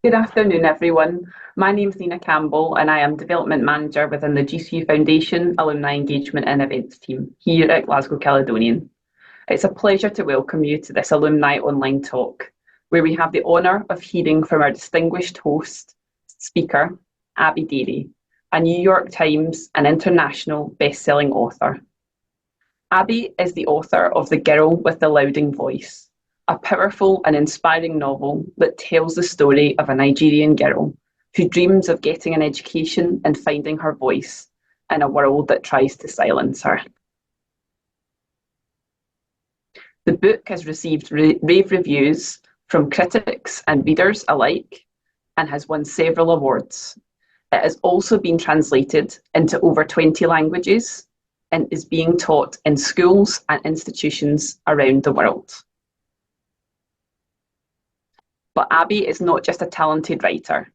Good afternoon, everyone. My name's Nina Campbell, and I am Development Manager within the GCU Foundation Alumni Engagement and Events team here at Glasgow Caledonian. It's a pleasure to welcome you to this Alumni Online Talk, where we have the honour of hearing from our distinguished host, speaker, Abby Derry, a New York Times and international best-selling author. Abby is the author of The Girl with the Louding Voice, a powerful and inspiring novel that tells the story of a Nigerian girl who dreams of getting an education and finding her voice in a world that tries to silence her. The book has received rave reviews from critics and readers alike and has won several awards. It has also been translated into over 20 languages and is being taught in schools and institutions around the world. But Abby is not just a talented writer.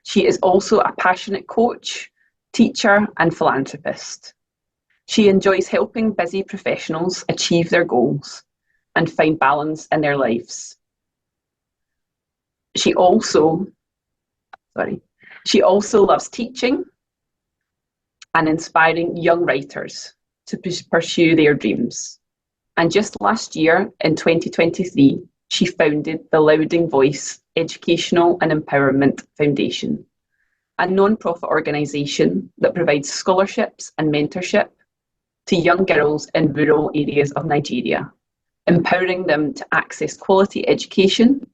She is also a passionate coach, teacher, and philanthropist. She enjoys helping busy professionals achieve their goals and find balance in their lives. She also loves teaching and inspiring young writers to pursue their dreams. And just last year, in 2023, she founded the Louding Voice Educational and Empowerment Foundation, a non-profit organisation that provides scholarships and mentorship to young girls in rural areas of Nigeria, empowering them to access quality education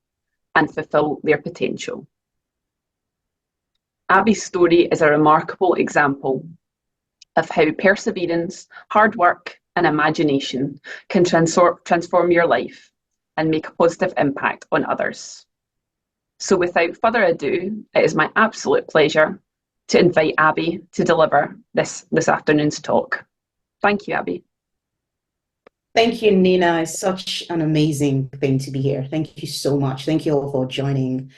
and fulfil their potential. Abby's story is a remarkable example of how perseverance, hard work, and imagination can transform your life and make a positive impact on others. So without further ado, it is my absolute pleasure to invite Abby to deliver this afternoon's talk. Thank you, Abby. Thank you, Nina. It's such an amazing thing to be here. Thank you so much. Thank you all for joining.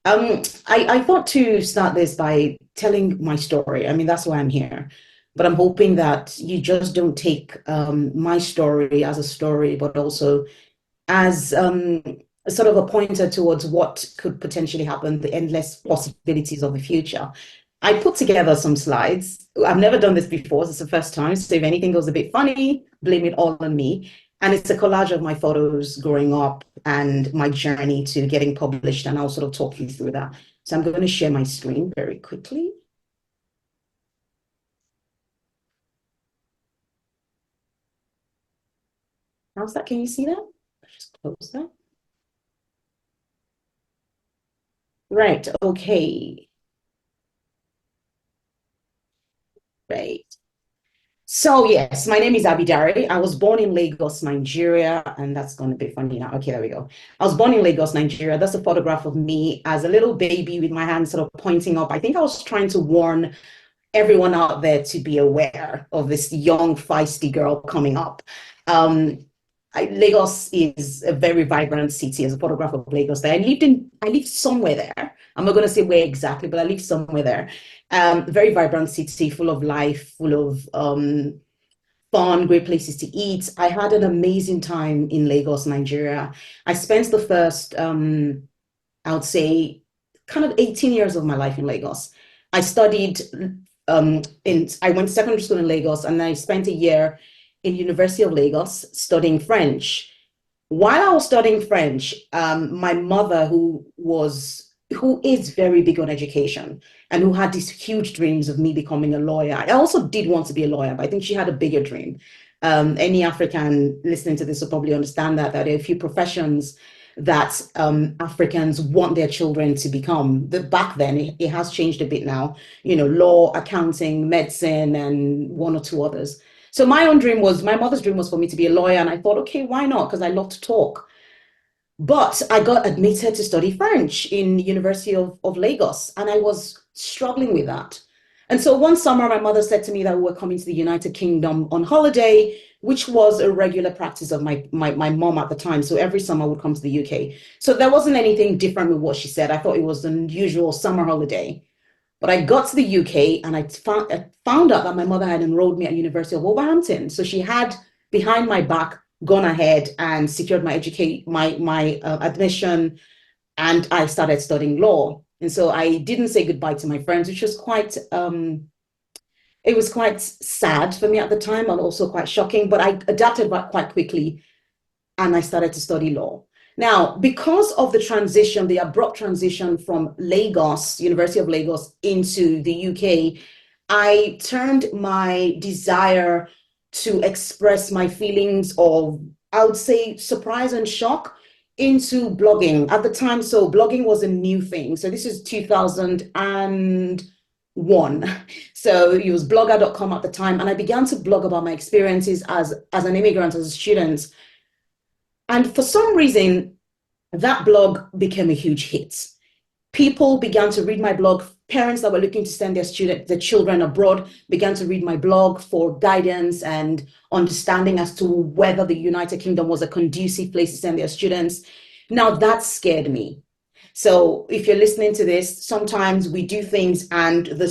I thought to start this by telling my story. I mean, that's why I'm here. But I'm hoping that you just don't take my story as a story, but also as sort of a pointer towards what could potentially happen, the endless possibilities of the future. I put together some slides. I've never done this before. This is the first time. So if anything goes a bit funny, blame it all on me. And it's a collage of my photos growing up and my journey to getting published. And I'll sort of talk you through that. So I'm going to share my screen very quickly. How's that? Can you see that? Just close that. Right, okay. Right. So yes, my name is Abby Derry. I was born in Lagos, Nigeria, and that's going to be funny now. Okay, there we go. I was born in Lagos, Nigeria. That's a photograph of me as a little baby with my hands sort of pointing up. I think I was trying to warn everyone out there to be aware of this young, feisty girl coming up. Lagos is a very vibrant city. As a photographer of Lagos there. I lived somewhere there. I'm not going to say where exactly, but I lived somewhere there. Very vibrant city, full of life, full of fun, great places to eat. I had an amazing time in Lagos, Nigeria. I spent the first, I would say, kind of 18 years of my life in Lagos. I studied, I went to secondary school in Lagos, and I spent a year in University of Lagos studying French. While I was studying French, my mother, who is very big on education and who had these huge dreams of me becoming a lawyer. I also did want to be a lawyer, but I think she had a bigger dream. Any African listening to this will probably understand that there are a few professions that Africans want their children to become. Back then, it has changed a bit now, law, accounting, medicine, and one or two others. So my mother's dream was for me to be a lawyer. And I thought, okay, why not? Because I love to talk. But I got admitted to study French in University of Lagos. And I was struggling with that. And so one summer, my mother said to me that we were coming to the United Kingdom on holiday, which was a regular practice of my mom at the time. So every summer I would come to the UK. So there wasn't anything different with what she said. I thought it was an usual summer holiday. But I got to the UK and I found out that my mother had enrolled me at University of Wolverhampton. So she had, behind my back, gone ahead and secured my admission, and I started studying law. And so I didn't say goodbye to my friends, which was quite it was quite sad for me at the time and also quite shocking, but I adapted back quite quickly and I started to study law. Now, because of the transition, the abrupt transition from Lagos, University of Lagos, into the UK, I turned my desire to express my feelings of, I would say, surprise and shock into blogging at the time. So blogging was a new thing. So this is 2001. So it was blogger.com at the time. And I began to blog about my experiences as an immigrant, as a student. And for some reason, that blog became a huge hit. People began to read my blog. Parents that were looking to send their children abroad began to read my blog for guidance and understanding as to whether the United Kingdom was a conducive place to send their students. Now that scared me. So if you're listening to this, sometimes we do things and the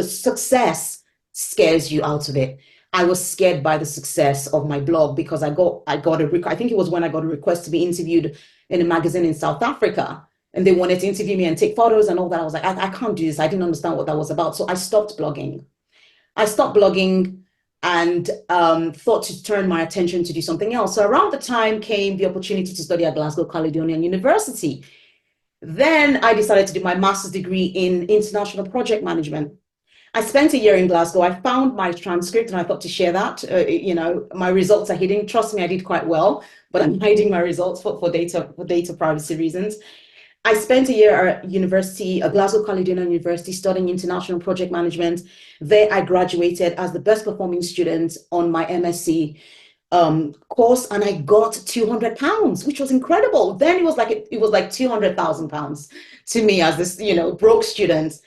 success scares you out of it. I was scared by the success of my blog because I think it was when I got a request to be interviewed in a magazine in South Africa, and they wanted to interview me and take photos and all that. I was like, I can't do this. I didn't understand what that was about. So I stopped blogging. And thought to turn my attention to do something else. So around the time came the opportunity to study at Glasgow Caledonian University. Then I decided to do my master's degree in international project management. I spent a year in Glasgow. I found my transcript and I thought to share that. My results are hidden. Trust me, I did quite well, but I'm hiding my results for data privacy reasons. I spent a year at Glasgow Caledonian University, studying international project management. There I graduated as the best performing student on my MSc course, and I got £200, which was incredible. Then it was like £200,000 to me as this, broke student.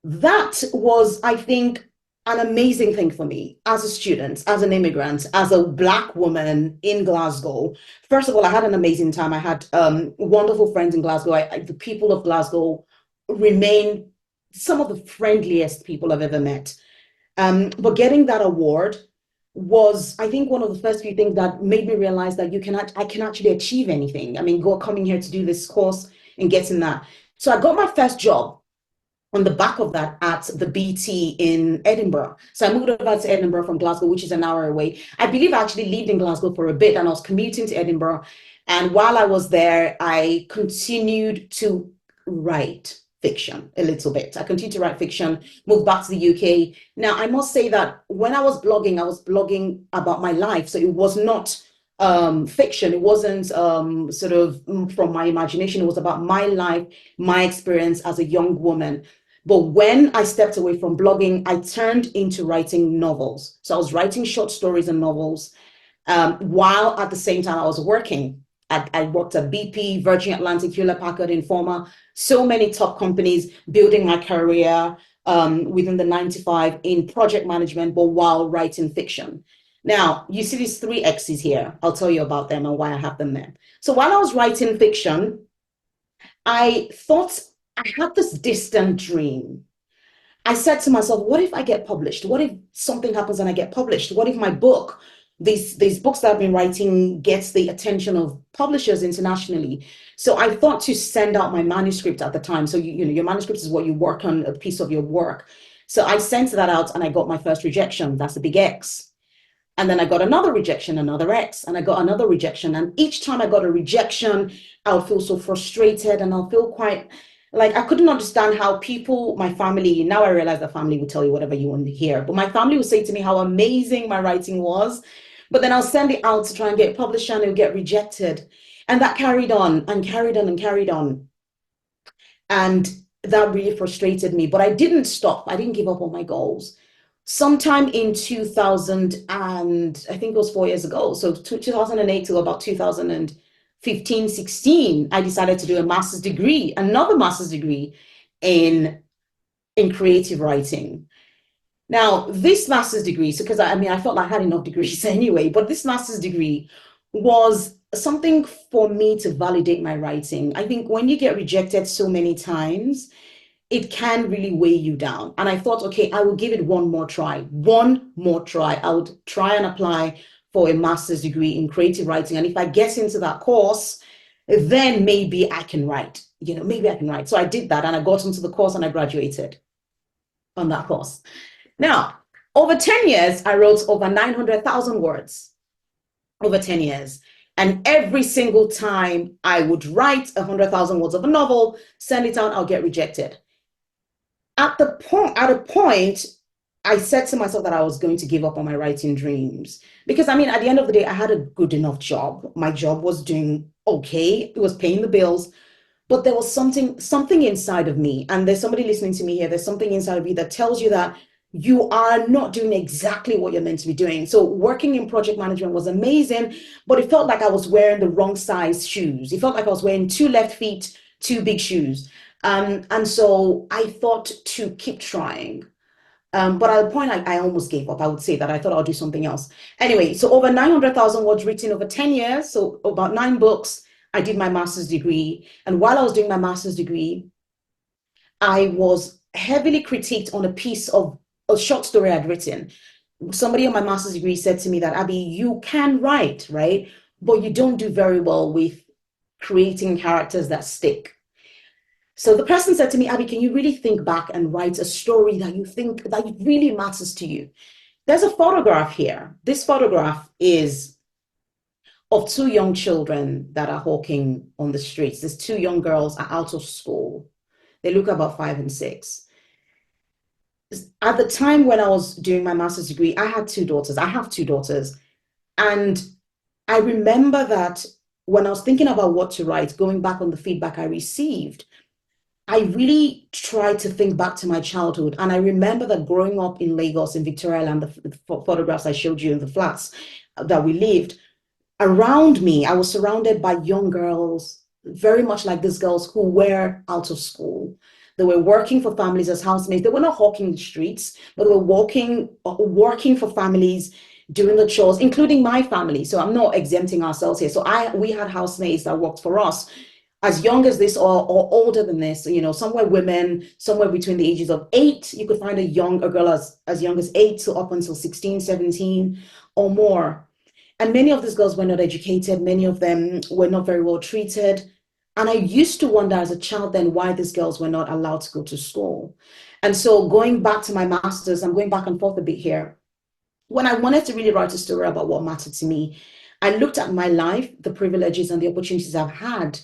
That was, I think, an amazing thing for me as a student, as an immigrant, as a Black woman in Glasgow. First of all, I had an amazing time. I had wonderful friends in Glasgow. The people of Glasgow remain some of the friendliest people I've ever met. But getting that award was, I think, one of the first few things that made me realize that I can actually achieve anything. I mean, coming here to do this course and getting that. So I got my first job on the back of that at the BT in Edinburgh. So I moved over to Edinburgh from Glasgow, which is an hour away. I believe I actually lived in Glasgow for a bit and I was commuting to Edinburgh. And while I was there, I continued to write fiction a little bit. I continued to write fiction, moved back to the UK. Now, I must say that when I was blogging about my life. So it was not fiction. It wasn't sort of from my imagination. It was about my life, my experience as a young woman. But when I stepped away from blogging, I turned into writing novels. So I was writing short stories and novels while at the same time I was working. I worked at BP, Virgin Atlantic, Hewlett-Packard, Informa, so many top companies, building my career within the 9 to 5 in project management, but while writing fiction. Now, you see these 3 X's here. I'll tell you about them and why I have them there. So while I was writing fiction, I thought I had this distant dream. I said to myself, what if I get published? What if something happens and I get published? What if my book, these books that I've been writing, gets the attention of publishers internationally? So I thought to send out my manuscript at the time. So, your manuscript is what you work on, a piece of your work. So I sent that out and I got my first rejection. That's a big X. And then I got another rejection, another X, and I got another rejection. And each time I got a rejection, I would feel so frustrated and I'll feel quite like I couldn't understand how people, my family, now I realize the family will tell you whatever you want to hear, but my family would say to me how amazing my writing was. But then I'll send it out to try and get published and it'll get rejected. And that carried on and carried on and carried on. And that really frustrated me, but I didn't stop. I didn't give up on my goals. Sometime in 2000, and I think it was 4 years ago, so 2008 to about 2015, 16, I decided to do another master's degree in creative writing. Now, this master's degree, because I felt like I had enough degrees anyway, but this master's degree was something for me to validate my writing. I think when you get rejected so many times, it can really weigh you down. And I thought, okay, I will give it one more try. I would try and apply for a master's degree in creative writing. And if I get into that course, then maybe I can write, maybe I can write. So I did that, and I got into the course and I graduated on that course. Now, over 10 years, I wrote over 900,000 words over 10 years. And every single time I would write 100,000 words of a novel, send it out, I'll get rejected. At a point, I said to myself that I was going to give up on my writing dreams. Because at the end of the day, I had a good enough job. My job was doing okay. It was paying the bills. But there was something inside of me, and there's somebody listening to me here, there's something inside of me that tells you that you are not doing exactly what you're meant to be doing. So working in project management was amazing, but it felt like I was wearing the wrong size shoes. It felt like I was wearing 2 left feet, 2 big shoes. And so I thought to keep trying. But at the point, I almost gave up. I would say that I thought I'll do something else. Anyway, so over 900,000 words written over 10 years, so about 9 books. I did my master's degree. And while I was doing my master's degree, I was heavily critiqued on a piece of a short story I'd written. Somebody on my master's degree said to me that, Abby, you can write, right? But you don't do very well with creating characters that stick. So the person said to me, Abby, can you really think back and write a story that you think that really matters to you? There's a photograph here. This photograph is of 2 young children that are hawking on the streets. These 2 young girls are out of school. They look about 5 and 6. At the time when I was doing my master's degree, I had 2 daughters. I have 2 daughters. And I remember that when I was thinking about what to write, going back on the feedback I received, I really tried to think back to my childhood. And I remember that growing up in Lagos, in Victoria Island, the photographs I showed you in the flats that we lived, around me, I was surrounded by young girls, very much like these girls who were out of school. They were working for families as housemaids. They were not hawking the streets, but they were working for families, doing the chores, including my family. So I'm not exempting ourselves here. So we had housemaids that worked for us as young as this or older than this. Some were women, somewhere between the ages of 8. You could find a girl as young as 8 to up until 16, 17 or more. And many of these girls were not educated. Many of them were not very well treated. And I used to wonder as a child then why these girls were not allowed to go to school. And so going back to my master's, I'm going back and forth a bit here. When I wanted to really write a story about what mattered to me, I looked at my life, the privileges and the opportunities I've had.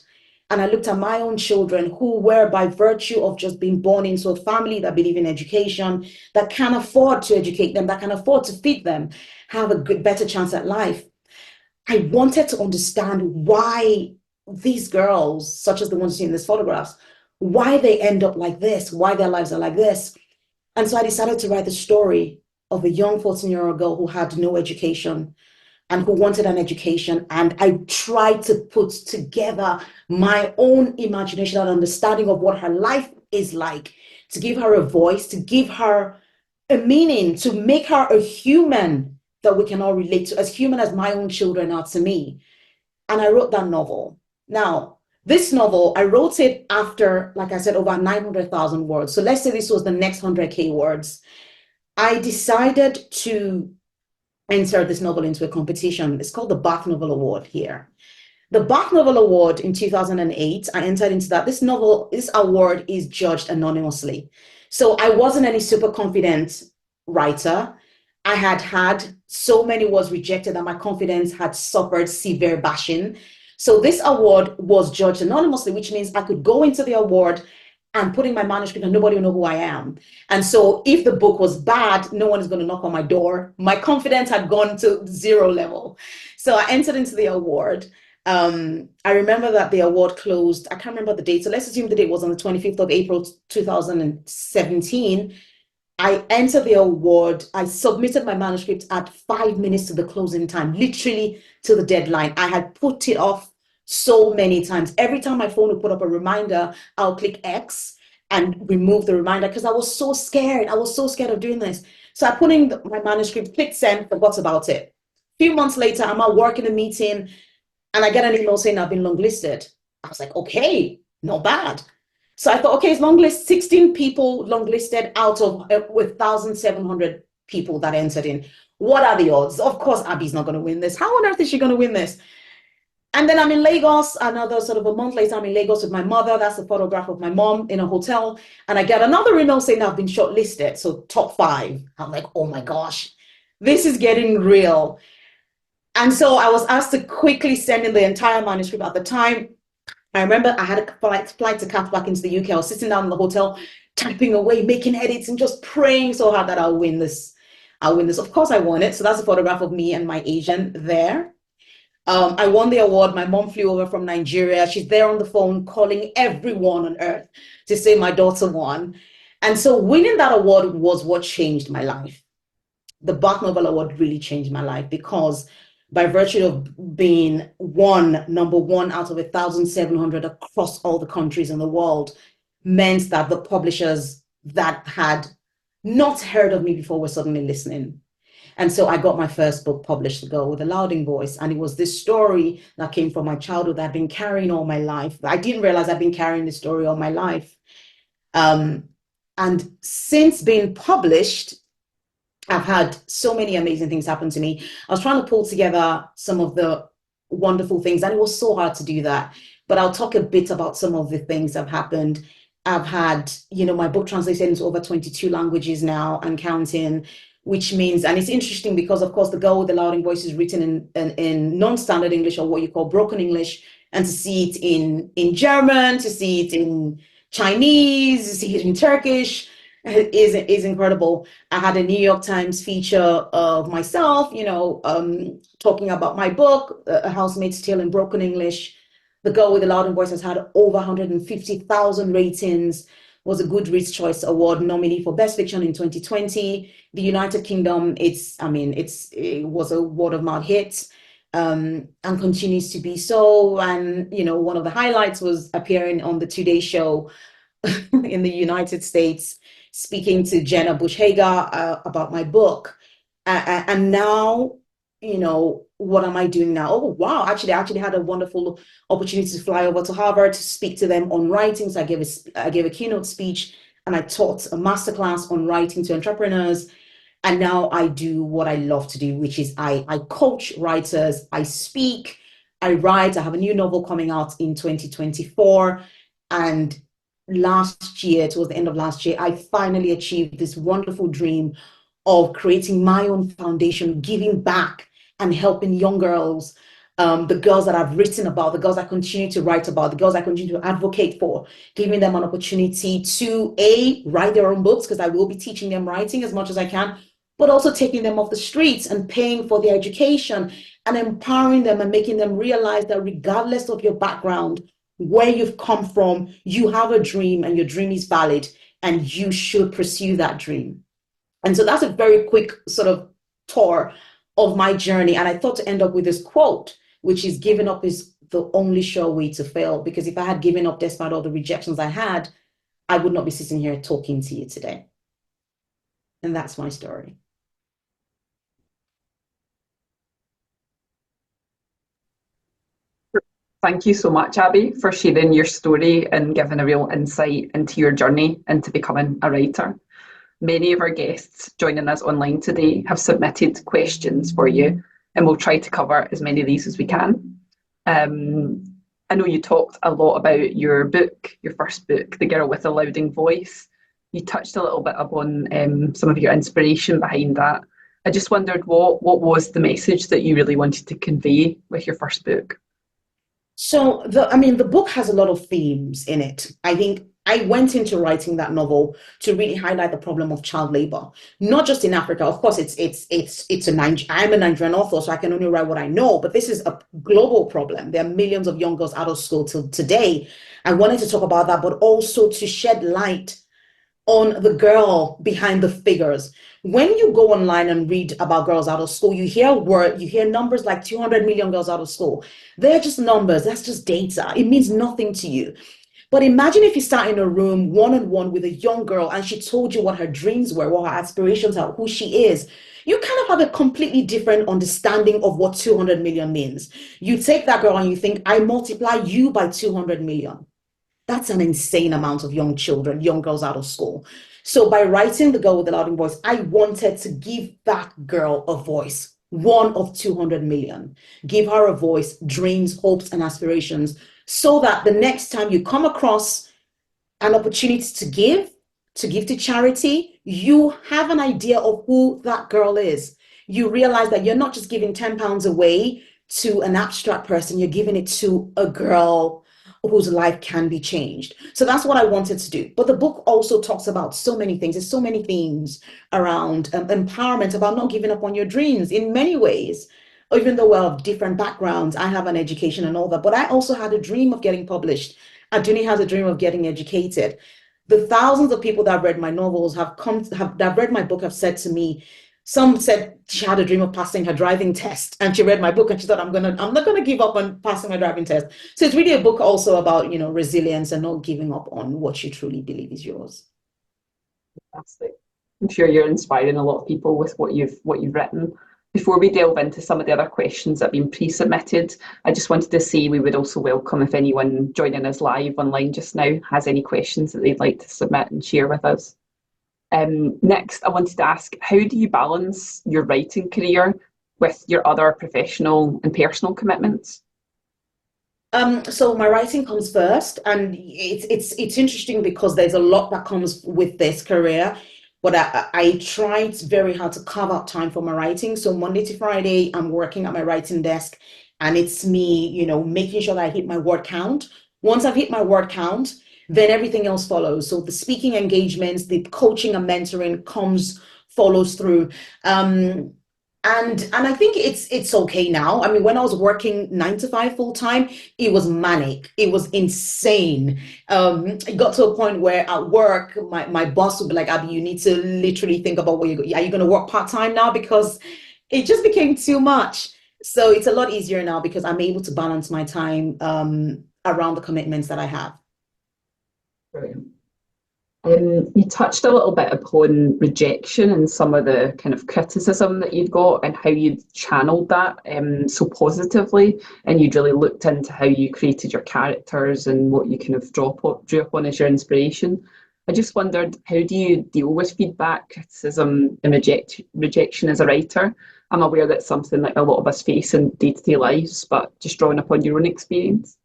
And I looked at my own children who were, by virtue of just being born into a family that believe in education, that can afford to educate them, that can afford to feed them, have a better chance at life. I wanted to understand why these girls, such as the ones you see in these photographs, why they end up like this, why their lives are like this. And so I decided to write the story of a young 14-year-old girl who had no education and who wanted an education. And I tried to put together my own imagination and understanding of what her life is like, to give her a voice, to give her a meaning, to make her a human that we can all relate to, as human as my own children are to me. And I wrote that novel. Now, this novel, I wrote it after, like I said, over 900,000 words. So let's say this was the next 100K words. I decided to enter this novel into a competition. It's called the Bath Novel Award here. The Bath Novel Award in 2008, I entered into that. This award is judged anonymously. So I wasn't any super confident writer. I had so many words rejected that my confidence had suffered severe bashing. So this award was judged anonymously, which means I could go into the award and put in my manuscript and nobody will know who I am. And so if the book was bad, no one is going to knock on my door. My confidence had gone to 0 level. So I entered into the award. I remember that the award closed. I can't remember the date. So let's assume the date was on the 25th of April, 2017. I entered the award. I submitted my manuscript at 5 minutes to the closing time, literally to the deadline. I had put it off so many times. Every time my phone would put up a reminder, I'll click X and remove the reminder because I was so scared. I was so scared of doing this. So I put in my manuscript, clicked send, forgot about it. A few months later, I'm at work in a meeting and I get an email saying I've been longlisted. I was like, okay, not bad. So I thought, okay, it's longlist, 16 people longlisted out of 1,700 people that entered in. What are the odds? Of course, Abby's not going to win this. How on earth is she going to win this? And then I'm in Lagos, another sort of a month later, I'm in Lagos with my mother. That's a photograph of my mom in a hotel. And I get another email saying I've been shortlisted. So top 5. I'm like, oh my gosh, this is getting real. And so I was asked to quickly send in the entire manuscript. At the time, I remember I had a flight to catch back into the UK. I was sitting down in the hotel, typing away, making edits, and just praying so hard that I'll win this. I'll win this. Of course, I won it. So that's a photograph of me and my agent there. I won the award. My mom flew over from Nigeria. She's there on the phone calling everyone on earth to say my daughter won. And so winning that award was what changed my life. The Bach Novel Award really changed my life because by virtue of being number one out of 1,700 across all the countries in the world, meant that the publishers that had not heard of me before were suddenly listening. And so I got my first book published, The Girl with a Louding Voice. And it was this story that came from my childhood that I've been carrying all my life. I didn't realize I've been carrying this story all my life. And since being published, I've had so many amazing things happen to me. I was trying to pull together some of the wonderful things, and it was so hard to do that. But I'll talk a bit about some of the things that have happened. I've had, my book translated into over 22 languages now and counting, which means, and it's interesting because, of course, The Girl with the Louding Voice is written in non-standard English, or what you call broken English, and to see it in German, to see it in Chinese, to see it in Turkish is incredible. I had a New York Times feature of myself, talking about my book, A Housemaid's Tale in Broken English. The Girl with the Louding Voice has had over 150,000 ratings, was a Goodreads Choice Award nominee for Best Fiction in 2020. The United Kingdom, it was a word of mouth hit, and continues to be so. And, one of the highlights was appearing on the Today Show in the United States, speaking to Jenna Bush Hager about my book. And now, what am I doing now? Oh, wow. Actually, I actually had a wonderful opportunity to fly over to Harvard to speak to them on writing. So I gave a keynote speech, and I taught a masterclass on writing to entrepreneurs. And now I do what I love to do, which is I coach writers, I speak, I write. I have a new novel coming out in 2024. And last year, towards the end of last year, I finally achieved this wonderful dream of creating my own foundation, giving back and helping young girls, the girls that I've written about, the girls I continue to write about, the girls I continue to advocate for, giving them an opportunity to write their own books, because I will be teaching them writing as much as I can, but also taking them off the streets and paying for their education and empowering them and making them realize that regardless of your background, where you've come from, you have a dream and your dream is valid and you should pursue that dream. And so that's a very quick sort of tour of my journey. And I thought to end up with this quote, which is, giving up is the only sure way to fail. Because if I had given up despite all the rejections I had, I would not be sitting here talking to you today. And that's my story. Thank you so much, Abby, for sharing your story and giving a real insight into your journey into becoming a writer. Many of our guests joining us online today have submitted questions for you, and we'll try to cover as many of these as we can. I know you talked a lot about your book, your first book, The Girl with a Louding Voice. You touched a little bit upon some of your inspiration behind that. I just wondered what was the message that you really wanted to convey with your first book? So the book has a lot of themes in it. I think I went into writing that novel to really highlight the problem of child labor, not just in Africa. Of course, I'm a Nigerian author, so I can only write what I know, but this is a global problem. There are millions of young girls out of school till today. I wanted to talk about that, but also to shed light on the girl behind the figures. When you go online and read about girls out of school, you hear numbers like 200 million girls out of school. They're just numbers. That's just data. It means nothing to you. But imagine if you sat in a room one-on-one with a young girl and she told you what her dreams were, what her aspirations are, who she is. You kind of have a completely different understanding of what 200 million means. You take that girl and you think, I multiply you by 200 million. That's an insane amount of young children, young girls out of school. So by writing The Girl with the Louding Voice, I wanted to give that girl a voice. one of 200 million. Give her a voice, dreams, hopes, and aspirations, so that the next time you come across an opportunity to give to charity, you have an idea of who that girl is. You realize that you're not just giving £10 away to an abstract person, you're giving it to a girl whose life can be changed. So that's what I wanted to do. But the book also talks about so many things. There's so many themes around empowerment, about not giving up on your dreams in many ways. Even though we're of different backgrounds, I have an education and all that, but I also had a dream of getting published. Aduni has a dream of getting educated. The thousands of people that have read my novels that have read my book have said to me, some said she had a dream of passing her driving test, and she read my book and she thought, I'm not gonna give up on passing my driving test. So it's really a book also about, resilience and not giving up on what you truly believe is yours. Fantastic. I'm sure you're inspiring a lot of people with what you've written. Before we delve into some of the other questions that have been pre-submitted, I just wanted to say we would also welcome if anyone joining us live online just now has any questions that they'd like to submit and share with us. Next, I wanted to ask, how do you balance your writing career with your other professional and personal commitments? So my writing comes first, and it's interesting because there's a lot that comes with this career, but I tried very hard to carve out time for my writing. So Monday to Friday, I'm working at my writing desk, and it's me, making sure that I hit my word count. Once I've hit my word count, then everything else follows. So the speaking engagements, the coaching and mentoring follows through. And I think it's okay now. I mean, when I was working 9 to 5 full time, it was manic. It was insane. It got to a point where at work, my boss would be like, Abby, you need to literally think about are you going to work part time now? Because it just became too much. So it's a lot easier now because I'm able to balance my time around the commitments that I have. Brilliant. You touched a little bit upon rejection and some of the kind of criticism that you'd got and how you'd channeled that so positively, and you'd really looked into how you created your characters and what you kind of drew upon as your inspiration. I just wondered, how do you deal with feedback, criticism and rejection as a writer? I'm aware that's something that a lot of us face in day-to-day lives, but just drawing upon your own experience.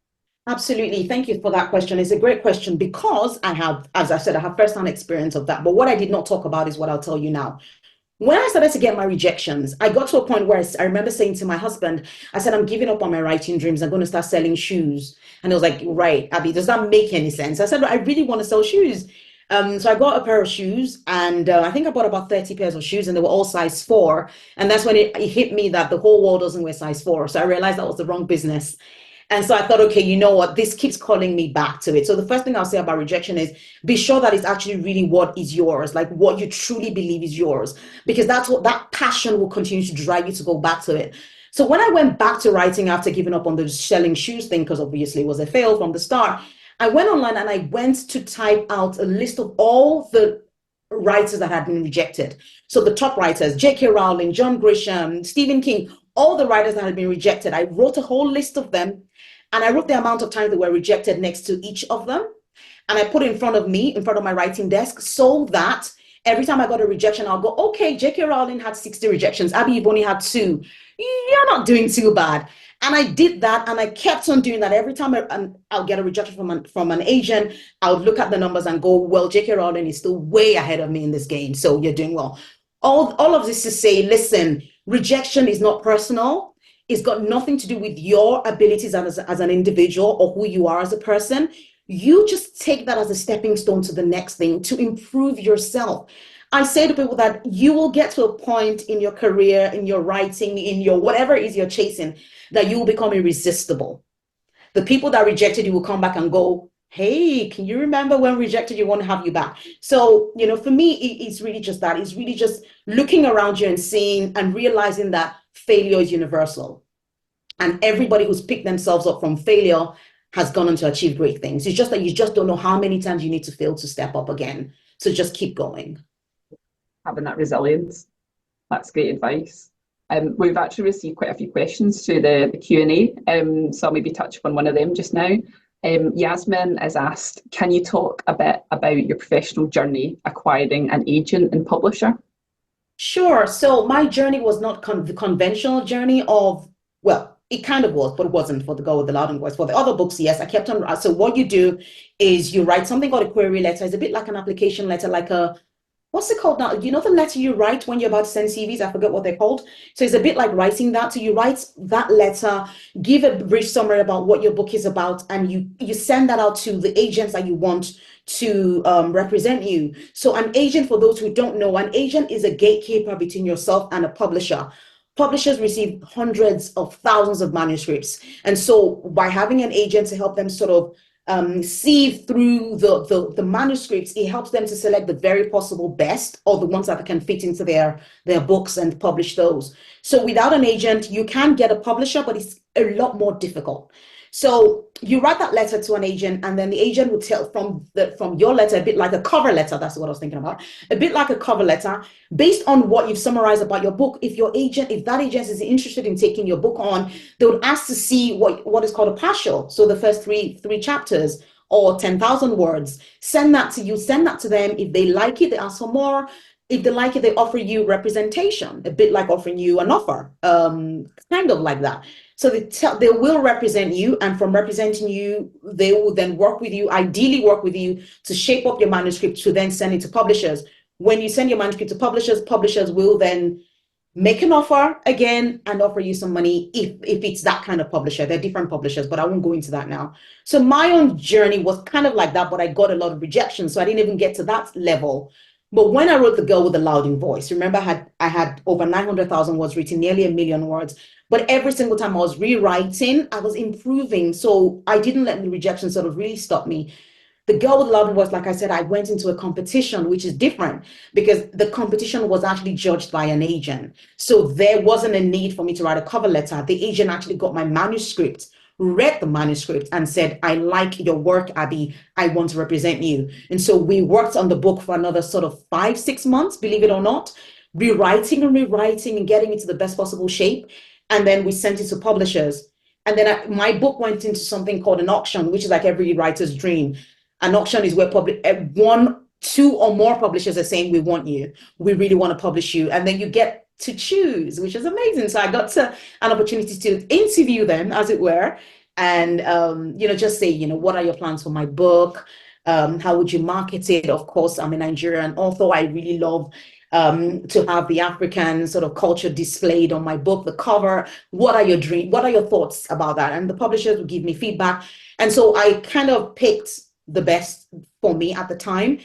Absolutely. Thank you for that question. It's a great question because I have, as I said, I have first-hand experience of that. But what I did not talk about is what I'll tell you now. When I started to get my rejections, I got to a point where I remember saying to my husband, I said, I'm giving up on my writing dreams. I'm going to start selling shoes. And he was like, right, Abby, does that make any sense? I said, I really want to sell shoes. So I got a pair of shoes, and I think I bought about 30 pairs of shoes, and they were all size 4. And that's when it hit me that the whole world doesn't wear size 4. So I realized that was the wrong business. And so I thought, okay, you know what? This keeps calling me back to it. So the first thing I'll say about rejection is be sure that it's actually really what is yours, like what you truly believe is yours, because that's what that passion will continue to drive you to go back to it. So when I went back to writing after giving up on the selling shoes thing, because obviously it was a fail from the start, I went online and I went to type out a list of all the writers that had been rejected. So the top writers, J.K. Rowling, John Grisham, Stephen King, all the writers that had been rejected. I wrote a whole list of them. And I wrote the amount of times they were rejected next to each of them. And I put it in front of me, in front of my writing desk, so that every time I got a rejection, I'll go, okay, J.K. Rowling had 60 rejections. Abby, you've only had 2. You're not doing too bad. And I did that, and I kept on doing that. Every time I'll get a rejection from an agent, I would look at the numbers and go, well, J.K. Rowling is still way ahead of me in this game, so you're doing well. All of this to say, listen, rejection is not personal. It's got nothing to do with your abilities as an individual or who you are as a person. You just take that as a stepping stone to the next thing to improve yourself. I say to people that you will get to a point in your career, in your writing, in your whatever it is you're chasing, that you will become irresistible. The people that rejected you will come back and go, hey, can you remember when we rejected you? Want to have you back. So, for me, it's really just that. It's really just looking around you and seeing and realizing that failure is universal. And everybody who's picked themselves up from failure has gone on to achieve great things. It's just that you just don't know how many times you need to fail to step up again. So just keep going. Having that resilience. That's great advice. We've actually received quite a few questions through the Q&A, so I'll maybe touch upon one of them just now. Yasmin has asked, can you talk a bit about your professional journey acquiring an agent and publisher? Sure. So my journey was not the conventional journey of, well, it kind of was, but it wasn't for the Girl with the Loud Voice. For the other books, yes, I kept on. So what you do is you write something called a query letter. It's a bit like an application letter, like a, what's it called now? You know the letter you write when you're about to send CVs? I forget what they're called. So it's a bit like writing that. So you write that letter, give a brief summary about what your book is about, and you send that out to the agents that you want to represent you. So an agent, for those who don't know, an agent is a gatekeeper between yourself and a publisher. Publishers receive hundreds of thousands of manuscripts. And so by having an agent to help them sort of sieve through the manuscripts, it helps them to select the very possible best, or the ones that can fit into their books, and publish those. So without an agent, you can get a publisher, but it's a lot more difficult. So you write that letter to an agent, and then the agent will tell from your letter, a bit like a cover letter. That's what I was thinking about. A bit like a cover letter, based on what you've summarized about your book. If that agent is interested in taking your book on, they would ask to see what is called a partial. So the first three chapters, or 10,000 words. Send that to you. Send that to them. If they like it, they ask for more. If they like it, they offer you representation, a bit like offering you an offer, kind of like that. So they will represent you, and from representing you, they will then work with you, ideally work with you to shape up your manuscript to then send it to publishers. When you send your manuscript to publishers, publishers will then make an offer again and offer you some money if it's that kind of publisher. They're different publishers, but I won't go into that now. So my own journey was kind of like that, but I got a lot of rejection, so I didn't even get to that level. But when I wrote The Girl with the Loud Voice, remember I had over 900,000 words written, nearly 1,000,000 words. But every single time I was rewriting, I was improving. So I didn't let the rejection sort of really stop me. The Girl with the Loud Voice, like I said, I went into a competition, which is different, because the competition was actually judged by an agent. So there wasn't a need for me to write a cover letter. The agent actually got my manuscript, read the manuscript, and said, I like your work, Abby. I want to represent you. And so we worked on the book for another sort of 5-6 months, believe it or not, rewriting and getting it to the best possible shape. And then we sent it to publishers. And then my book went into something called an auction, which is like every writer's dream. An auction is where one, two, or more publishers are saying, we want you. We really want to publish you. And then you get to choose, which is amazing. So I got an opportunity to interview them, as it were, and just say, what are your plans for my book? How would you market it? Of course, I'm a Nigerian author. I really love to have the African sort of culture displayed on my book, the cover. What are your dreams? What are your thoughts about that? And the publishers would give me feedback. And so I kind of picked the best for me at the time,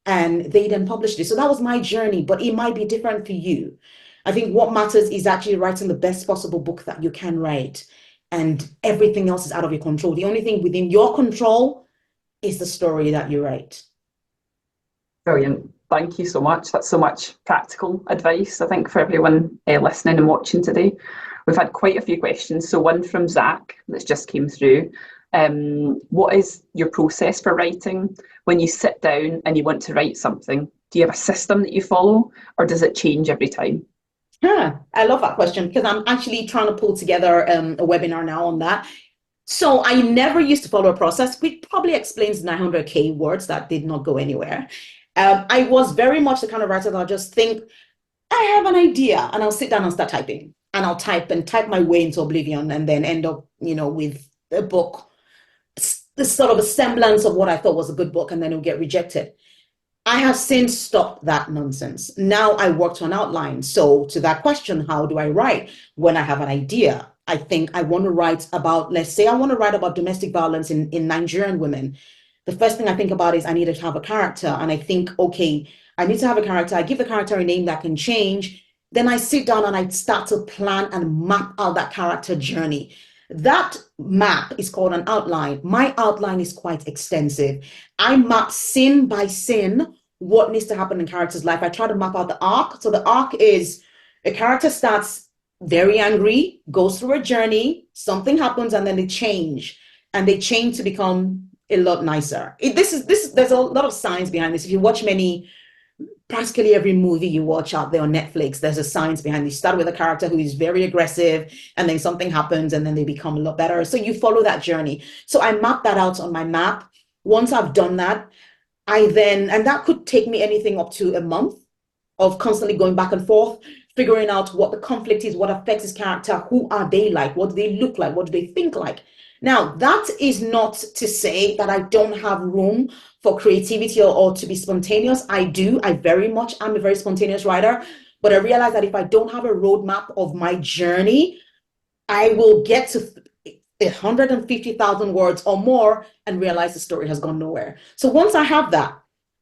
and they then published it. So that was my journey, but it might be different for you. I think what matters is actually writing the best possible book that you can write, and everything else is out of your control. The only thing within your control is the story that you write. Brilliant. Thank you so much. That's so much practical advice, I think, for everyone listening and watching today. We've had quite a few questions. So one from Zach that's just came through. What is your process for writing? When you sit down and you want to write something, do you have a system that you follow, or does it change every time? Yeah, I love that question, because I'm actually trying to pull together a webinar now on that. So I never used to follow a process, which probably explains 900K words that did not go anywhere. I was very much the kind of writer that I'll just think, I have an idea, and I'll sit down and start typing, and I'll type my way into oblivion, and then end up, with a book, this sort of a semblance of what I thought was a good book, and then it'll get rejected. I have since stopped that nonsense. Now I work to an outline. So to that question, how do I write? When I have an idea, I think I want to write about, let's say I want to write about domestic violence in Nigerian women. The first thing I think about is I need to have a character. And I think, okay, I need to have a character. I give the character a name that can change. Then I sit down and I start to plan and map out that character journey. That map is called an outline. My outline is quite extensive. I map scene by scene what needs to happen in character's life. I try to map out the arc. So the arc is a character starts very angry, goes through a journey, something happens, and then they change. And they change to become a lot nicer. There's a lot of science behind this. If you watch practically every movie you watch out there on Netflix, there's a science behind it. You start with a character who is very aggressive, and then something happens, and then they become a lot better. So you follow that journey. So I map that out on my map. Once I've done that, and that could take me anything up to a month of constantly going back and forth, figuring out what the conflict is, what affects his character, who are they like, what do they look like, what do they think like. Now, that is not to say that I don't have room for creativity or to be spontaneous. I do. I very much am a very spontaneous writer, but I realize that if I don't have a roadmap of my journey, I will get to 150,000 words or more and realize the story has gone nowhere. So once I have that,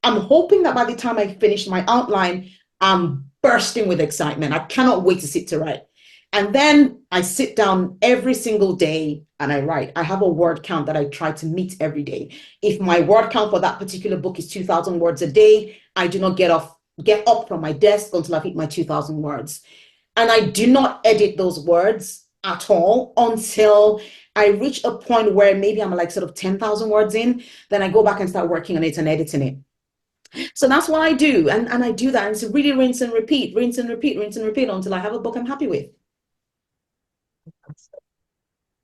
I'm hoping that by the time I finish my outline, I'm bursting with excitement. I cannot wait to sit to write. And then I sit down every single day and I write. I have a word count that I try to meet every day. If my word count for that particular book is 2,000 words a day, I do not get up from my desk until I've hit my 2,000 words. And I do not edit those words at all until I reach a point where maybe I'm like sort of 10,000 words in. Then I go back and start working on it and editing it. So that's what I do. And I do that. And it's really rinse and repeat, rinse and repeat, rinse and repeat until I have a book I'm happy with.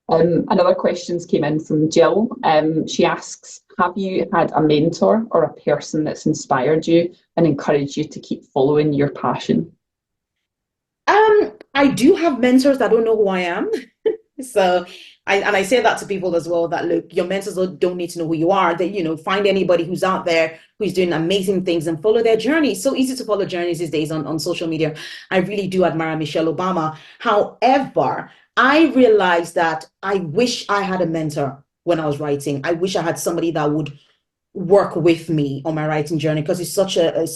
Another questions came in from Jill. She asks, have you had a mentor or a person that's inspired you and encouraged you to keep following your passion? I do have mentors that don't know who I am. So I say that to people as well, that look, your mentors don't need to know who you are. They, find anybody who's out there who's doing amazing things and follow their journey. It's so easy to follow journeys these days on social media. I really do admire Michelle Obama. However, I realized that I wish I had a mentor when I was writing. I wish I had somebody that would work with me on my writing journey, because it's such a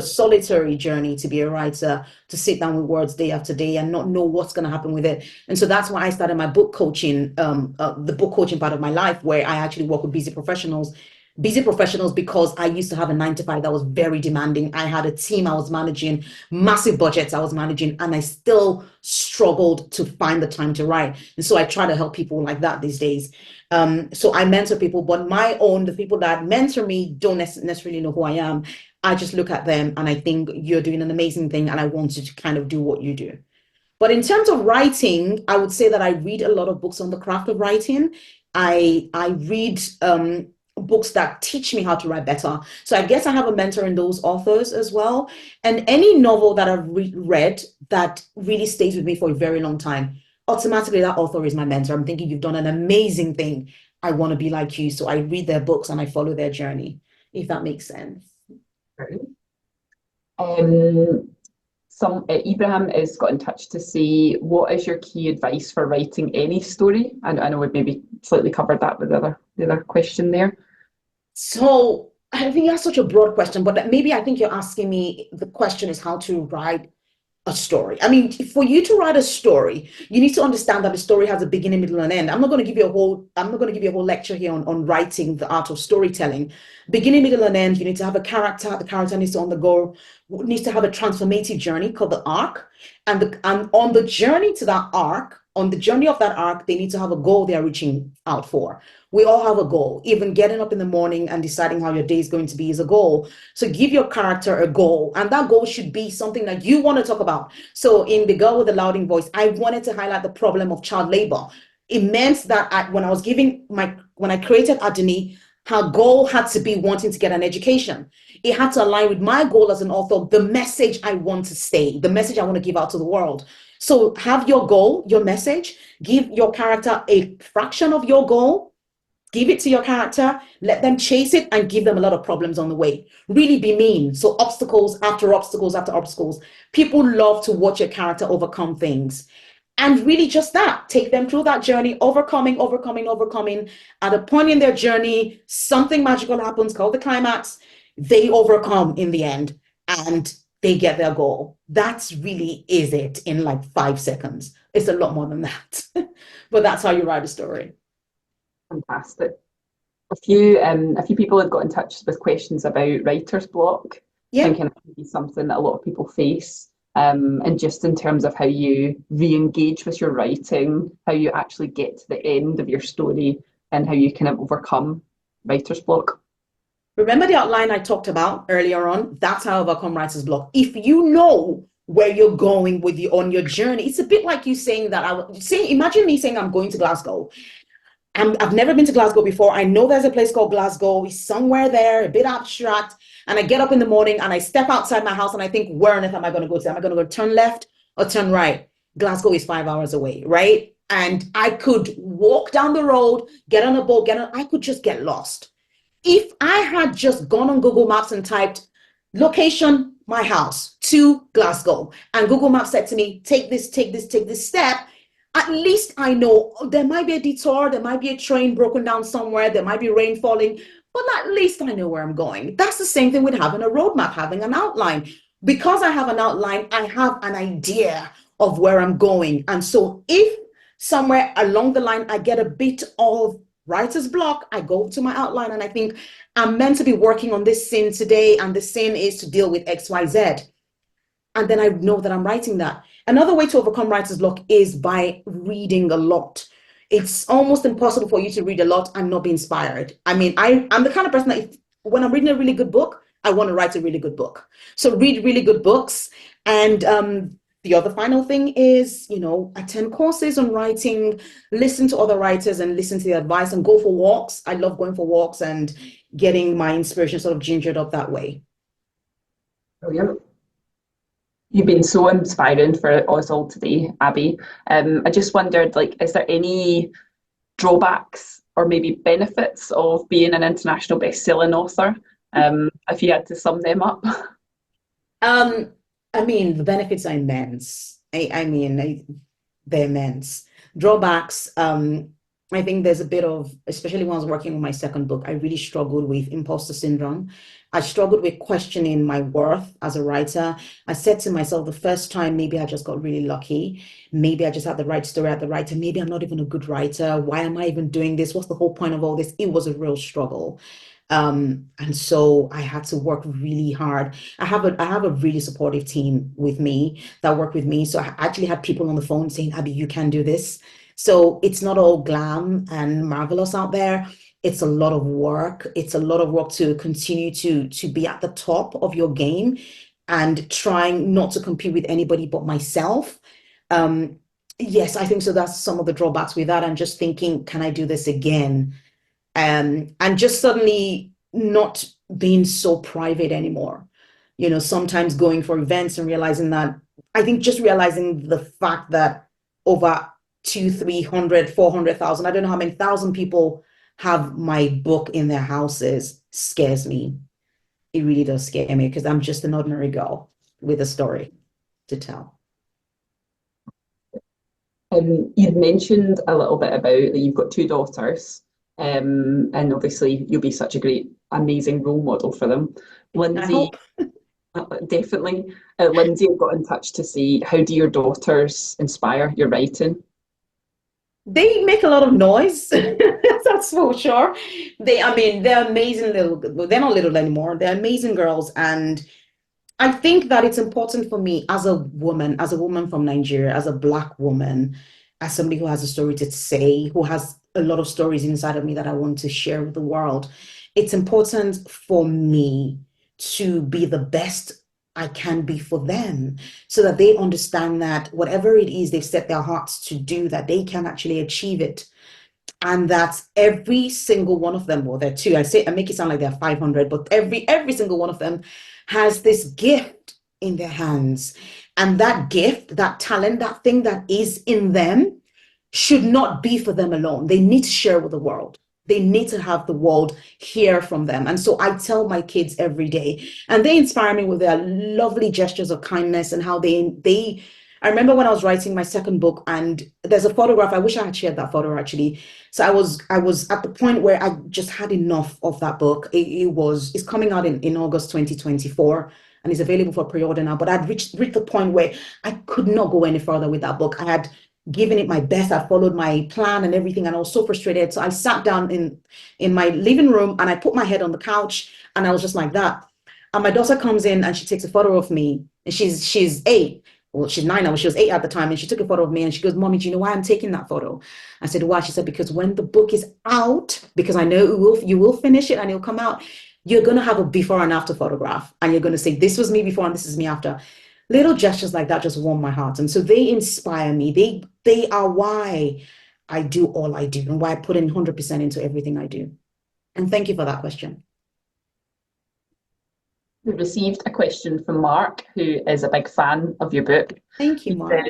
solitary journey to be a writer, to sit down with words day after day and not know what's going to happen with it. And so that's why I started my book coaching, the book coaching part of my life, where I actually work with busy professionals, because I used to have a 9 to 5 that was very demanding. I had a team I was managing, massive budgets I was managing, and I still struggled to find the time to write. And so I try to help people like that these days. So I mentor people, but the people that mentor me don't necessarily know who I am. I just look at them and I think you're doing an amazing thing and I want you to kind of do what you do. But in terms of writing, I would say that I read a lot of books on the craft of writing. I read books that teach me how to write better. So I guess I have a mentor in those authors as well. And any novel that I've read that really stays with me for a very long time, automatically that author is my mentor. I'm thinking, you've done an amazing thing. I want to be like you. So I read their books and I follow their journey, if that makes sense. Right. Ibrahim has got in touch to say, what is your key advice for writing any story? And I know we've maybe slightly covered that with the other question there. So I think that's such a broad question, but maybe I think you're asking me, the question is how to write a story. I mean, for you to write a story, you need to understand that the story has a beginning, middle, and end. I'm not going to give you a whole lecture here on writing, the art of storytelling. Beginning, middle, and end. You need to have a character. The character needs to needs to have a transformative journey called the arc. And on the journey to that arc, on the journey of that arc, they need to have a goal they are reaching out for. We all have a goal. Even getting up in the morning and deciding how your day is going to be is a goal. So give your character a goal, and that goal should be something that you want to talk about. So in The Girl with the Louding Voice, I wanted to highlight the problem of child labor. It meant that when I created Adini, her goal had to be wanting to get an education. It had to align with my goal as an author, the message I want to say, the message I want to give out to the world. So have your goal, your message, give your character a fraction of your goal, give it to your character, let them chase it and give them a lot of problems on the way. Really be mean. So obstacles after obstacles after obstacles. People love to watch your character overcome things. And really just that, take them through that journey, overcoming. At a point in their journey, something magical happens called the climax. They overcome in the end and they get their goal. That really is it in like 5 seconds. It's a lot more than that. But that's how you write a story. Fantastic. A few people have got in touch with questions about writer's block. Yeah. Thinking it can be something that a lot of people face. And just in terms of how you re-engage with your writing, how you actually get to the end of your story and how you kind of overcome writer's block. Remember the outline I talked about earlier on? That's how I overcome writer's block. If you know where you're going on your journey, it's a bit like you saying that imagine me saying I'm going to Glasgow. I've never been to Glasgow before. I know there's a place called Glasgow. It's somewhere there, a bit abstract. And I get up in the morning and I step outside my house and I think, where on earth am I going to go to? Am I going to go turn left or turn right? Glasgow is 5 hours away, right? And I could walk down the road, get on a boat, I could just get lost. If I had just gone on Google Maps and typed location, my house to Glasgow, and Google Maps said to me, take this step, at least I know there might be a detour, there might be a train broken down somewhere, there might be rain falling, but at least I know where I'm going. That's the same thing with having a roadmap, having an outline. Because I have an outline, I have an idea of where I'm going. And so if somewhere along the line I get a bit of writer's block, I go to my outline and I think I'm meant to be working on this scene today, and the scene is to deal with XYZ. And then I know that I'm writing that. Another way to overcome writer's block is by reading a lot. It's almost impossible for you to read a lot and not be inspired. I mean, I'm the kind of person that when I'm reading a really good book, I want to write a really good book. So read really good books. And the other final thing is, attend courses on writing, listen to other writers and listen to the advice, and go for walks. I love going for walks and getting my inspiration sort of gingered up that way. Brilliant. You've been so inspiring for us all today, Abby. I just wondered, is there any drawbacks or maybe benefits of being an international best-selling author? If you had to sum them up. I mean, the benefits are immense. They're immense. Drawbacks, I think there's a bit of, especially when I was working on my second book, I really struggled with imposter syndrome. I struggled with questioning my worth as a writer. I said to myself the first time, maybe I just got really lucky. Maybe I just had the right story at the right time. Maybe I'm not even a good writer. Why am I even doing this? What's the whole point of all this? It was a real struggle. And so I had to work really hard. I have a really supportive team with me that work with me. So I actually had people on the phone saying, Abby, you can do this. So it's not all glam and marvelous out there. It's a lot of work. It's a lot of work to continue to be at the top of your game and trying not to compete with anybody but myself. Yes, I think so. That's some of the drawbacks with that. And just thinking, can I do this again? And just suddenly not being so private anymore. Sometimes going for events and realizing that, I think just realizing the fact that over 200, 300, 400,000, I don't know how many thousand people have my book in their houses scares me. It really does scare me because I'm just an ordinary girl with a story to tell. You'd mentioned a little bit about that you've got two daughters. And obviously you'll be such a great, amazing role model for them. Lindsay, definitely. Lindsay got in touch to say, how do your daughters inspire your writing? They make a lot of noise, that's for sure. They're amazing they're not little anymore. They're amazing girls. And I think that it's important for me as a woman from Nigeria, as a Black woman, as somebody who has a story to say, who has a lot of stories inside of me that I want to share with the world. It's important for me to be the best I can be for them so that they understand that whatever it is they've set their hearts to do, that they can actually achieve it. And that every single one of them, well, there are two, I make it sound like there are 500, but every single one of them has this gift in their hands. And that gift, that talent, that thing that is in them should not be for them alone. They need to share with the world. They need to have the world hear from them. And so I tell my kids every day, and they inspire me with their lovely gestures of kindness and how I remember when I was writing my second book, and there's a photograph. I wish I had shared that photo actually. So I was at the point where I just had enough of that book. It's coming out in August 2024 and it's available for pre-order now. But I'd reached the point where I could not go any further with that book. I had given it my best. I followed my plan and everything, and I was so frustrated. So I sat down in my living room and I put my head on the couch and I was just like that. And my daughter comes in and she takes a photo of me. And she's 8. Well, she's 9 now. She was 8 at the time, and she took a photo of me and she goes, "Mommy, do you know why I'm taking that photo?" I said, "Why?" She said, "Because when the book is out, because I know you will finish it and it'll come out, you're going to have a before and after photograph, and you're going to say, this was me before and this is me after." Little gestures like that just warm my heart. And so they inspire me. They are why I do all I do and why I put in 100% into everything I do. And thank you for that question. We received a question from Mark, who is a big fan of your book. Thank you, Mark.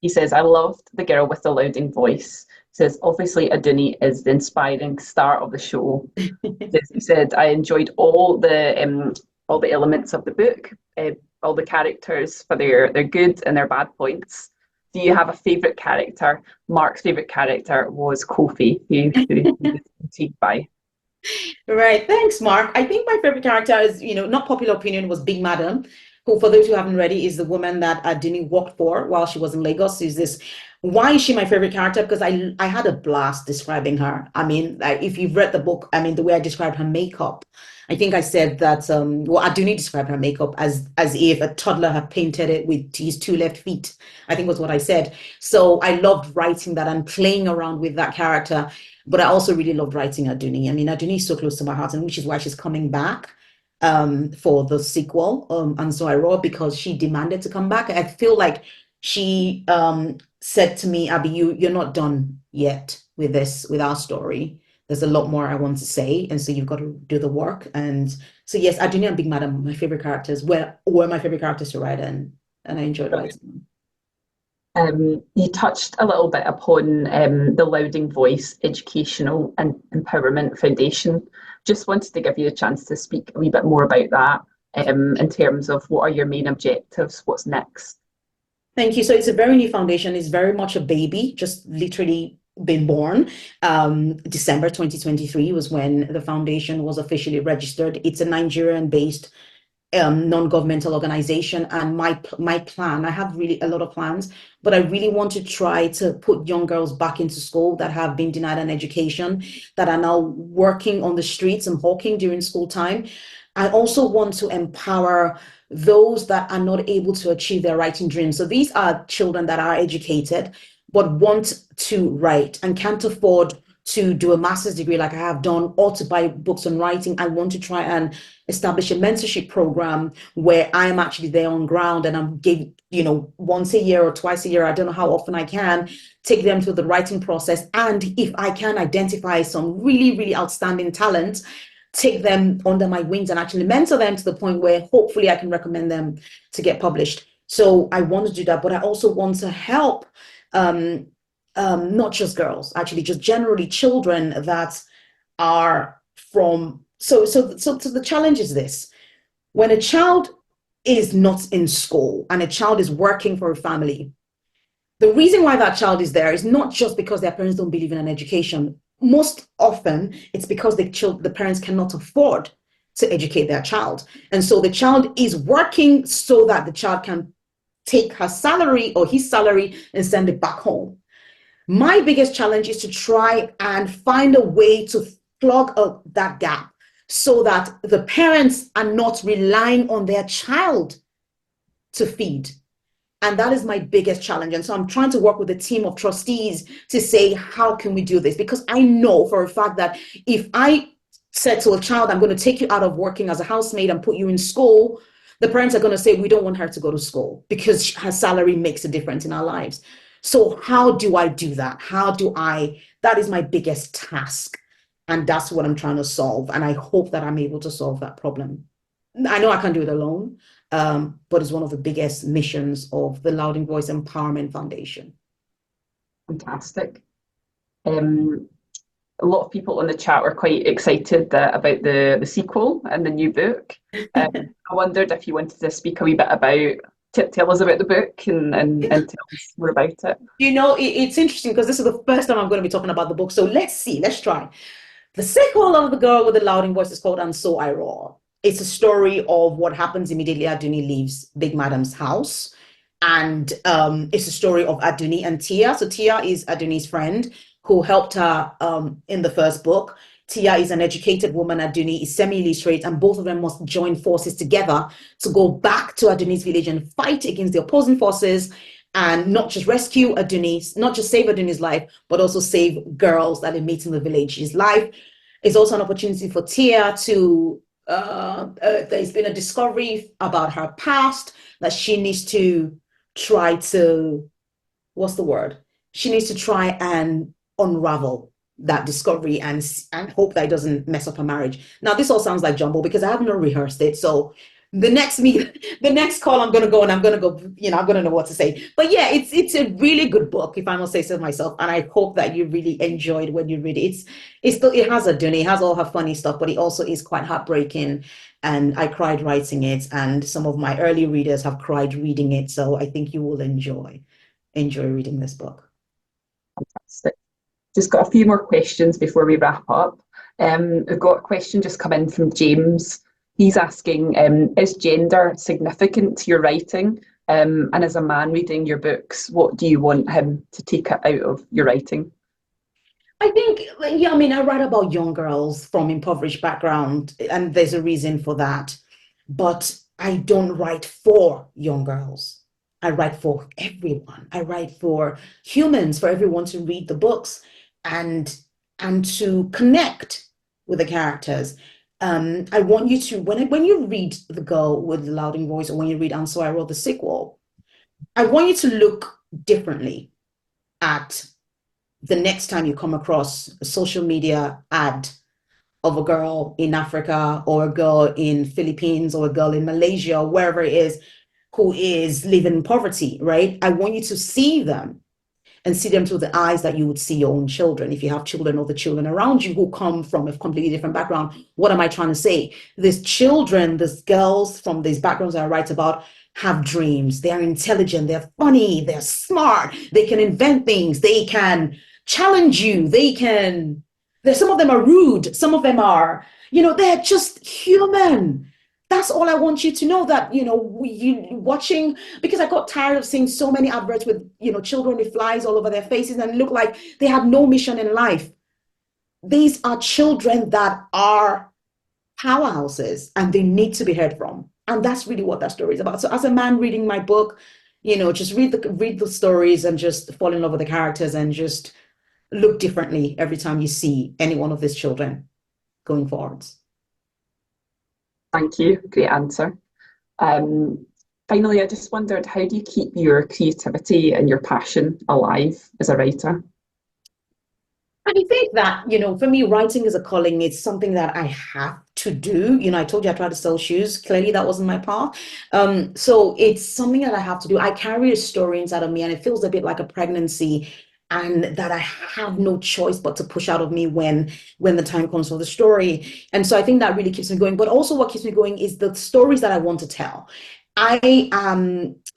He says, I loved The Girl with the Louding Voice. He says, obviously, Aduni is the inspiring star of the show. He said, I enjoyed all the elements of the book, all the characters for their good and their bad points. Do you have a favourite character? Mark's favourite character was Kofi, who he was intrigued by. Right. Thanks, Mark. I think my favorite character is, not popular opinion, was Big Madam, who, for those who haven't read it, is the woman that Adini worked for while she was in Lagos. Why is she my favorite character? Because I had a blast describing her. I mean, if you've read the book, I mean, the way I described her makeup, I think I said that, Aduni described her makeup as if a toddler had painted it with his two left feet, I think was what I said. So I loved writing that and playing around with that character. But I also really loved writing Aduni. I mean, Aduni is so close to my heart, and which is why she's coming back for the sequel. And so I wrote because she demanded to come back. I feel like she said to me, Abby, you're not done yet with our story. There's a lot more I want to say, and so you've got to do the work. And so yes, Aduni and Big Madam, my favorite characters, were my favorite characters to write, and I enjoyed writing them. You touched a little bit upon the Louding Voice Educational and Empowerment Foundation. Just wanted to give you a chance to speak a wee bit more about that in terms of what are your main objectives, what's next? Thank you. So it's a very new foundation. It's very much a baby, just literally been born. December 2023 was when the foundation was officially registered. It's a Nigerian-based non-governmental organization, and my plan, I have really a lot of plans, but I really want to try to put young girls back into school that have been denied an education, that are now working on the streets and hawking during school time. I also want to empower those that are not able to achieve their writing dreams. So these are children that are educated but want to write and can't afford to do a master's degree like I have done, or to buy books on writing. I want to try and establish a mentorship program where I'm actually there on ground, and I'm giving, once a year or twice a year, I don't know how often I can, take them through the writing process. And if I can identify some really, really outstanding talent, take them under my wings and actually mentor them to the point where hopefully I can recommend them to get published. So I want to do that, but I also want to help not just girls, actually, just generally children that are from. So the challenge is this: when a child is not in school and a child is working for a family, the reason why that child is there is not just because their parents don't believe in an education. Most often, it's because the parents cannot afford to educate their child, and so the child is working so that the child can take her salary or his salary and send it back home. My biggest challenge is to try and find a way to plug that gap so that the parents are not relying on their child to feed. And that is my biggest challenge. And so I'm trying to work with a team of trustees to say, how can we do this? Because I know for a fact that if I said to a child, I'm going to take you out of working as a housemaid and put you in school, the parents are going to say, we don't want her to go to school because her salary makes a difference in our lives. So how do I do that? That is my biggest task. And that's what I'm trying to solve. And I hope that I'm able to solve that problem. I know I can't do it alone, but it's one of the biggest missions of the Louding Voice Empowerment Foundation. Fantastic. A lot of people in the chat were quite excited about the sequel and the new book. I wondered if you wanted to speak a wee bit about, tell us about the book and tell us more about it. It's interesting because this is the first time I'm going to be talking about the book. So let's try. The sequel of The Girl with the Louding Voice is called And So I Roar. It's a story of what happens immediately Aduni leaves Big Madam's house. And it's a story of Aduni and Tia. So Tia is Aduni's friend who helped her in the first book. Tia is an educated woman, Aduni is semi-illiterate, and both of them must join forces together to go back to Aduni's village and fight against the opposing forces, and not just rescue Aduni's, not just save Aduni's life, but also save girls that they meet in the village. His life is also an opportunity for Tia to, there's been a discovery about her past that she needs to try to, what's the word? She needs to try and unravel that discovery and hope that it doesn't mess up a marriage. Now, this all sounds like jumble because I have not rehearsed it. So the next call I'm going to go and I'm going to go, I'm going to know what to say. But yeah, it's a really good book, if I must say so myself. And I hope that you really enjoyed when you read it. It has a journey, it has all her funny stuff, but it also is quite heartbreaking. And I cried writing it, and some of my early readers have cried reading it. So I think you will enjoy reading this book. Fantastic. Just got a few more questions before we wrap up. We've got a question just come in from James. He's asking, is gender significant to your writing? And as a man reading your books, what do you want him to take out of your writing? I think, yeah, I mean, I write about young girls from impoverished background, and there's a reason for that. But I don't write for young girls. I write for everyone. I write for humans, for everyone to read the books and to connect with the characters. I want you to, when you read The Girl with the Louding Voice, or when you read And So I Wrote the Sequel, I want you to look differently at the next time you come across a social media ad of a girl in Africa, or a girl in Philippines, or a girl in Malaysia, or wherever it is, who is living in poverty, right? I want you to see them and see them through the eyes that you would see your own children. If you have children, or the children around you who come from a completely different background, what am I trying to say? These children, these girls from these backgrounds I write about, have dreams. They are intelligent, they're funny, they're smart, they can invent things, they can challenge you, some of them are rude, some of them are, they're just human. That's all I want you to know, that, you watching, because I got tired of seeing so many adverts with, children with flies all over their faces and look like they have no mission in life. These are children that are powerhouses and they need to be heard from. And that's really what that story is about. So as a man reading my book, just read the stories and just fall in love with the characters and just look differently every time you see any one of these children going forwards. Thank you. Great answer. Finally, I just wondered, how do you keep your creativity and your passion alive as a writer? I think that, for me, writing is a calling. It's something that I have to do. I told you I tried to sell shoes. Clearly, that wasn't my path. So it's something that I have to do. I carry a story inside of me, and it feels a bit like a pregnancy, and that I have no choice but to push out of me when the time comes for the story. And so I think that really keeps me going. But also what keeps me going is the stories that I want to tell. I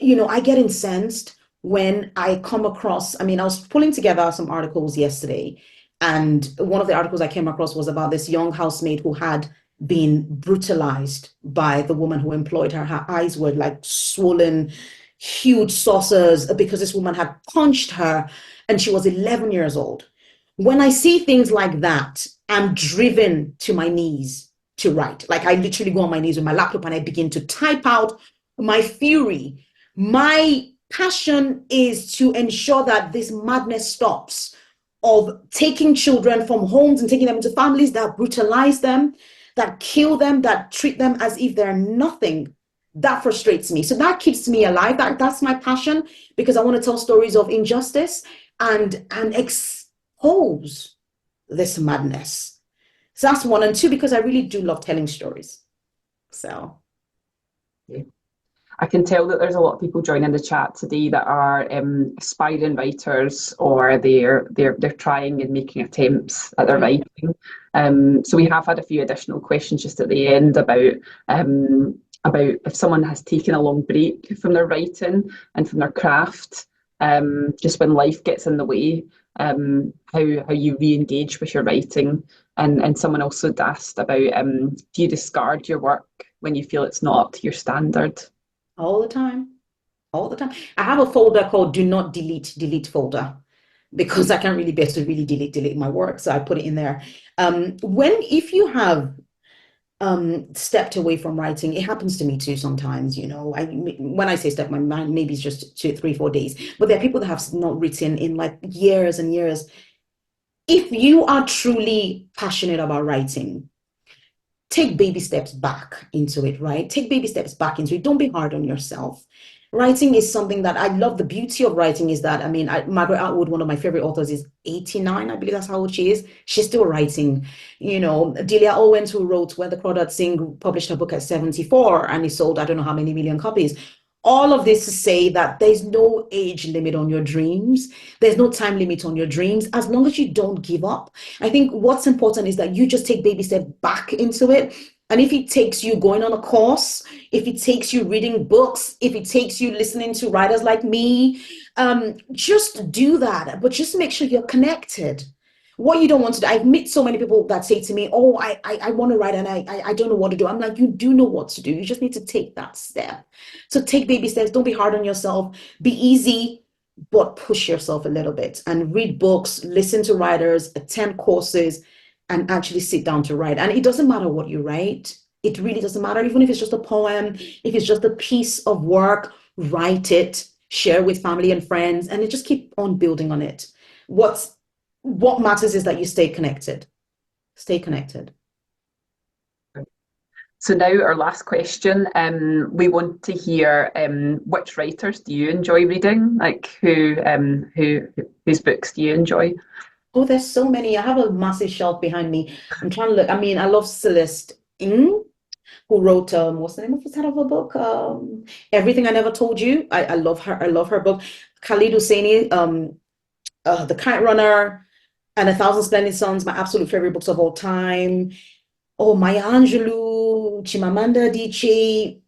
get incensed when I come across, I was pulling together some articles yesterday, and one of the articles I came across was about this young housemaid who had been brutalized by the woman who employed her. Her eyes were like swollen, huge saucers, because this woman had punched her, and she was 11 years old. When I see things like that, I'm driven to my knees to write. Like, I literally go on my knees with my laptop and I begin to type out my fury. My passion is to ensure that this madness stops, of taking children from homes and taking them into families that brutalize them, that kill them, that treat them as if they're nothing. That frustrates me. So that keeps me alive. That's my passion, because I want to tell stories of injustice and expose this madness. So that's one. And two, because I really do love telling stories. So yeah. I can tell that there's a lot of people joining the chat today that are aspiring writers, or they're trying and making attempts at their writing. So we have had a few additional questions just at the end about if someone has taken a long break from their writing and from their craft, just when life gets in the way, how you re-engage with your writing. And someone also asked about, do you discard your work when you feel it's not up to your standard? All the time. I have a folder called Do Not Delete folder, because I can't really bear to really delete my work. So I put it in there. If you have stepped away from writing, it happens to me too sometimes. When I say step, my mind maybe it's just 2, 3, 4 days. But there are people that have not written in like years and years. If you are truly passionate about writing, take baby steps back into it, right? Take baby steps back into it. Don't be hard on yourself, Writing is something that I love. The beauty of writing is that, I mean, Margaret Atwood, one of my favorite authors, is 89, I believe that's how old she is. She's still writing. You know, Delia Owens, who wrote When the Crawdads Sing, published her book at 74 and it sold, I don't know how many million copies. All of this to say that there's no age limit on your dreams. There's no time limit on your dreams, as long as you don't give up. I think what's important is that you just take baby steps back into it. And if it takes you going on a course, if it takes you reading books, if it takes you listening to writers like me, just do that. But just make sure you're connected. What you don't want to do, I've met so many people that say to me, oh, I want to write and I don't know what to do. I'm like, you do know what to do. You just need to take that step. So take baby steps. Don't be hard on yourself. Be easy, but push yourself a little bit and read books, listen to writers, attend courses, and actually sit down to write. And it doesn't matter what you write. It really doesn't matter. Even if it's just a poem, if it's just a piece of work, write it, share with family and friends, and just keep on building on it. What matters is that you stay connected. Stay connected. So now our last question, we want to hear which writers do you enjoy reading? Like whose books do you enjoy? Oh, there's so many. I have a massive shelf behind me. I'm trying to look. I mean, I love Celeste Ng, who wrote what's the name of the title of the book? Everything I Never Told You. I love her. I love her book. Khalid Hosseini, The Kite Runner, and A Thousand Splendid Suns, my absolute favorite books of all time. Oh, Maya Angelou, Chimamanda Adichie,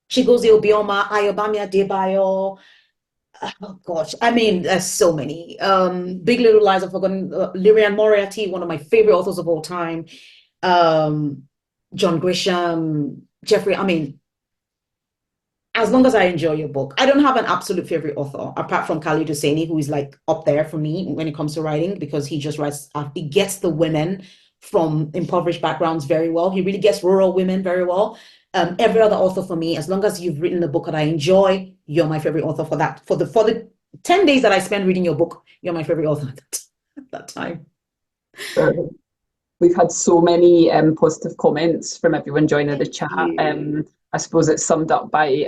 Chigozie Obioma, Ayobami Adebayo. Oh gosh, I mean, there's so many. Big Little Lies, I've forgotten. Lirian Moriarty, one of my favorite authors of all time. John Grisham, Jeffrey. I mean, as long as I enjoy your book. I don't have an absolute favorite author apart from Khalid Hosseini, who is like up there for me when it comes to writing, because he just writes, he gets the women from impoverished backgrounds very well. He really gets rural women very well. Every other author for me, as long as you've written a book that I enjoy, you're my favorite author for that. For the 10 days that I spend reading your book, you're my favorite author at that time. We've had so many positive comments from everyone joining the chat. I suppose it's summed up by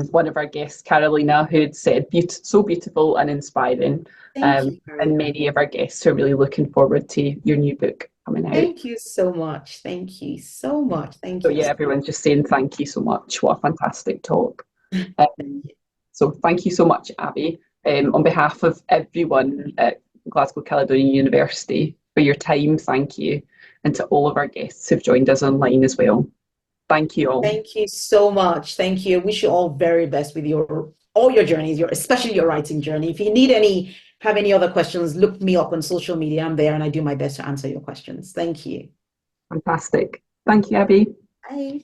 one of our guests, Carolina, who'd said, so beautiful and inspiring. Thank you, and many of our guests are really looking forward to your new book coming out. Thank you so much. Thank you so much. Thank you. So yeah, everyone's just saying thank you so much. What a fantastic talk. So thank you so much, Abby. On behalf of everyone at Glasgow Caledonian University, for your time, thank you. And to all of our guests who've joined us online as well. Thank you all. Thank you so much. Thank you. I wish you all very best with all your journeys, especially your writing journey. If you have any other questions, look me up on social media. I'm there and I do my best to answer your questions. Thank you. Fantastic. Thank you, Abby. Bye.